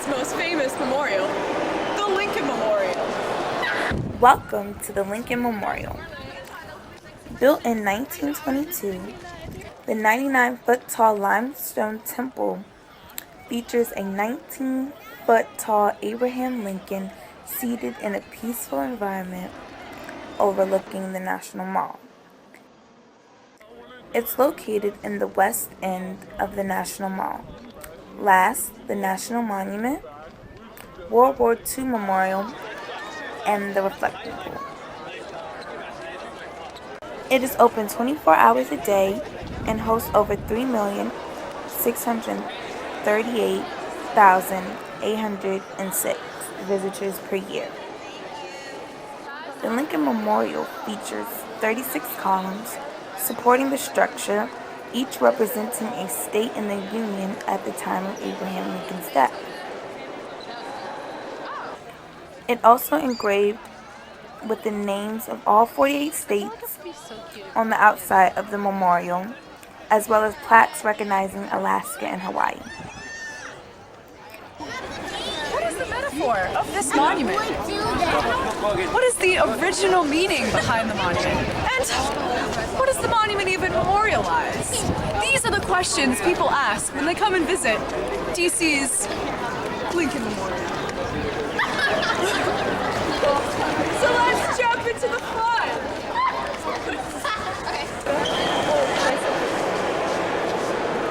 most famous memorial, the Lincoln Memorial. Welcome to the Lincoln Memorial. Built in 1922, the 99-foot-tall limestone temple features a 19-foot-tall Abraham Lincoln seated in a peaceful environment overlooking the National Mall. It's located in the west end of the National Mall. Last, the National Monument, World War II Memorial, and the Reflecting Pool. It is open 24 hours a day and hosts over 3,638,806 visitors per year. The Lincoln Memorial features 36 columns supporting the structure, each representing a state in the Union at the time of Abraham Lincoln's death. It also engraved with the names of all 48 states on the outside of the memorial, as well as plaques recognizing Alaska and Hawaii. What is the metaphor of this monument? What is the original meaning behind the monument? And what does the monument even memorialize? These are the questions people ask when they come and visit DC's Lincoln Memorial. So let's jump into the fun!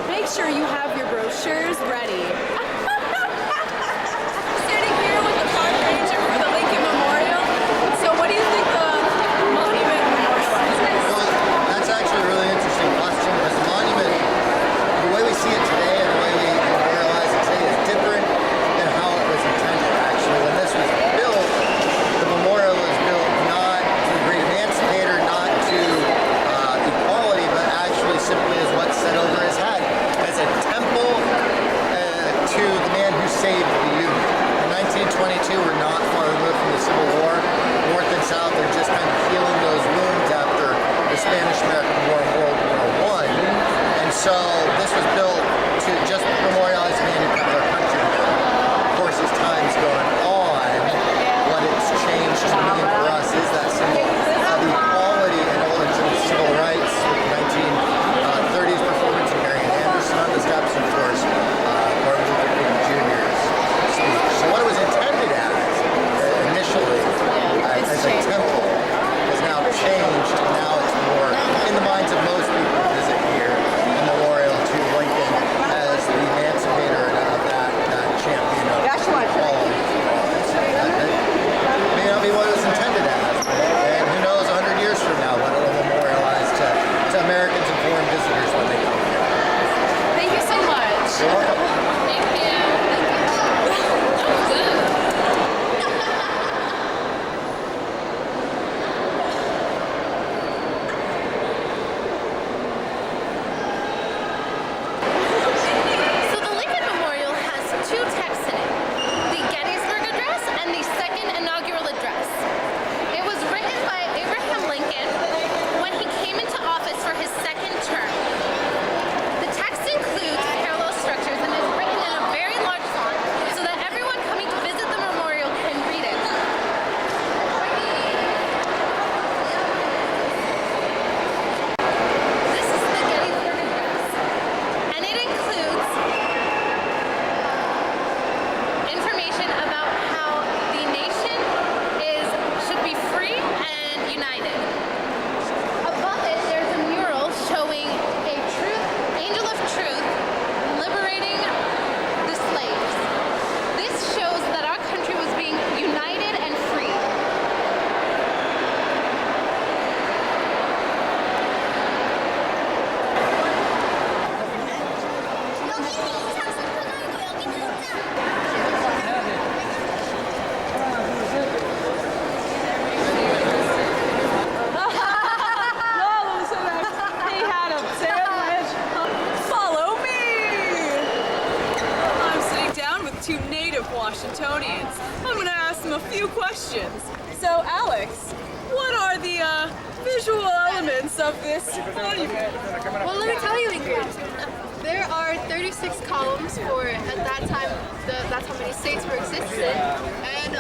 Make sure you have your brochures ready. Standing here with the park ranger for the Lincoln Memorial. So what do you think the monument memorializes? Well, that's actually a really interesting question because the monument, the way we see it today and the way we memorialize it today is different than how it was intended. Actually, when this was built, the memorial was built not to the great emancipator, not to equality, but actually simply as what's said over his head, as a temple to the man who saved the Union. In 1922, we're not far removed from the Civil War. North and South are just kind of healing those wounds after the Spanish-American War and World War I. And so this was built to just memorialize the man who kept our country together. Of course, as time's going on, what it's changed to mean for us is that symbol of equality and also civil rights with the 1930s performance of Marian Anderson on the steps, and of course, Martin Luther King Jr.'s speech. So what it was intended as initially as a temple has now changed, and now it's more in the minds of most people who visit here, a memorial to Lincoln as the emancipator of that champion of equality. May not be what it was intended as, and who knows 100 years from now what it will memorialize to Americans and foreign visitors when they come here. Thank you so much. You're welcome. Thank you. So the Lincoln Memorial has two texts in it, the Gettysburg Address and the Second Inaugural Address. It was written by Abraham Lincoln when he came into office for his second term. The text includes parallel structures and is written in a very large font so that everyone coming to visit the memorial can read it. This is the Gettysburg Address, and it includes information about how the nation should be free and united. Above it, there's a mural showing a angel of truth liberating the slaves. This shows that our country was being united and free. Follow me! I'm sitting down with two native Washingtonians. I'm going to ask them a few questions. So, Alex, what are the visual elements of this monument? Well, let me tell you, Ingrid. There are 36 columns for, at that time, that's how many states were existed. And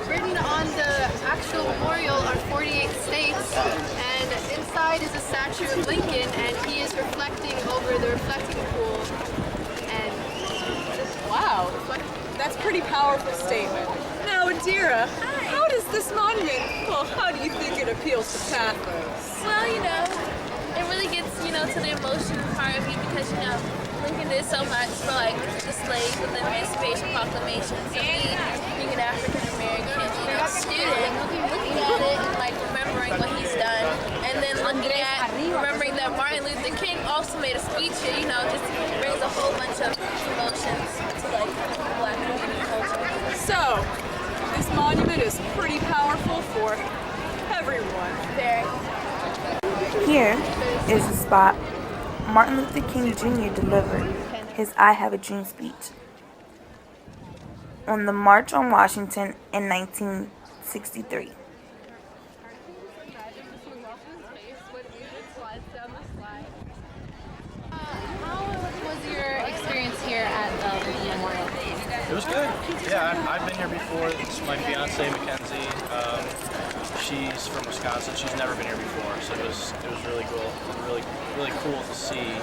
written on the actual memorial are 48 states. And inside is a statue of Lincoln, and he is reflecting over the reflecting pool. And Wow, that's a pretty powerful statement. Now, Adira, how does this monument, well, how do you think it appeals to pathos? Well, it really gets, to the emotional part of you because, Lincoln did so much for, like, the slaves with the Emancipation Proclamation. So me, being an African American, student, looking at it and, like, remembering what he's done, and then remembering that Martin Luther King also made a speech here, just brings a whole bunch of emotions to, like, Black community culture. So, this monument is pretty powerful for everyone. Very. Here is the spot Martin Luther King Jr. delivered his I Have a Dream speech on the March on Washington in 1963. how was your experience here at the Lincoln Memorial? It was good. Yeah, I've been here before. It's my fiance Mackenzie. She's from Wisconsin. She's never been here before, so it was really cool. Really cool to see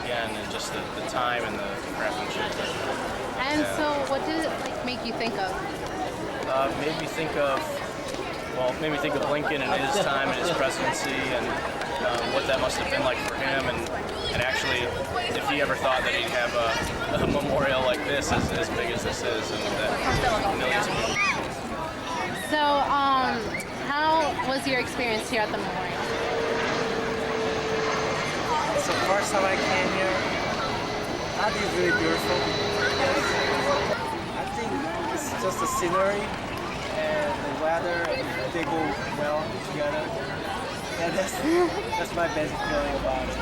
again, and just the time and the craftsmanship. And so, what did it make you think of? Made me think of Lincoln and his time and his presidency and what that must have been like for him, and actually if he ever thought that he'd have a memorial like this as big as this is, and that millions of people. So, how was your experience here at the memorial? So first time I came here, I think it's really beautiful. I think it's just the scenery and the weather, and they go well together. And that's my basic feeling about it.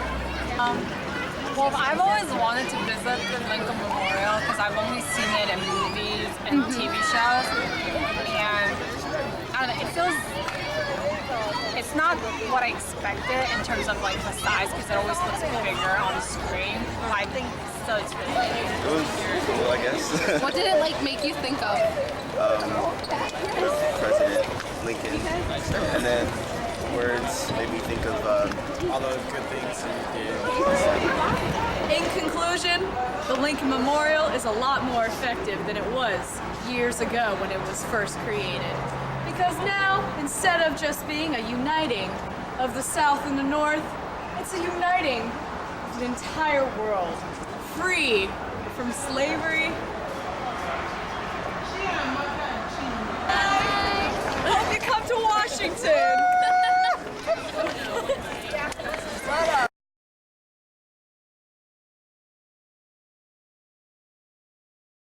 Well, I've always wanted to visit the Lincoln Memorial because I've only seen it in movies and TV shows, and I don't know, it feels, it's not what I expected in terms of like the size because it always looks bigger on the screen, but I think so it's really big. It was cool, I guess. What did it make you think of? President Lincoln, and then words made me think of all the good things he did. In conclusion, the Lincoln Memorial is a lot more effective than it was years ago when it was first created. Because now, instead of just being a uniting of the South and the North, it's a uniting of the entire world, free from slavery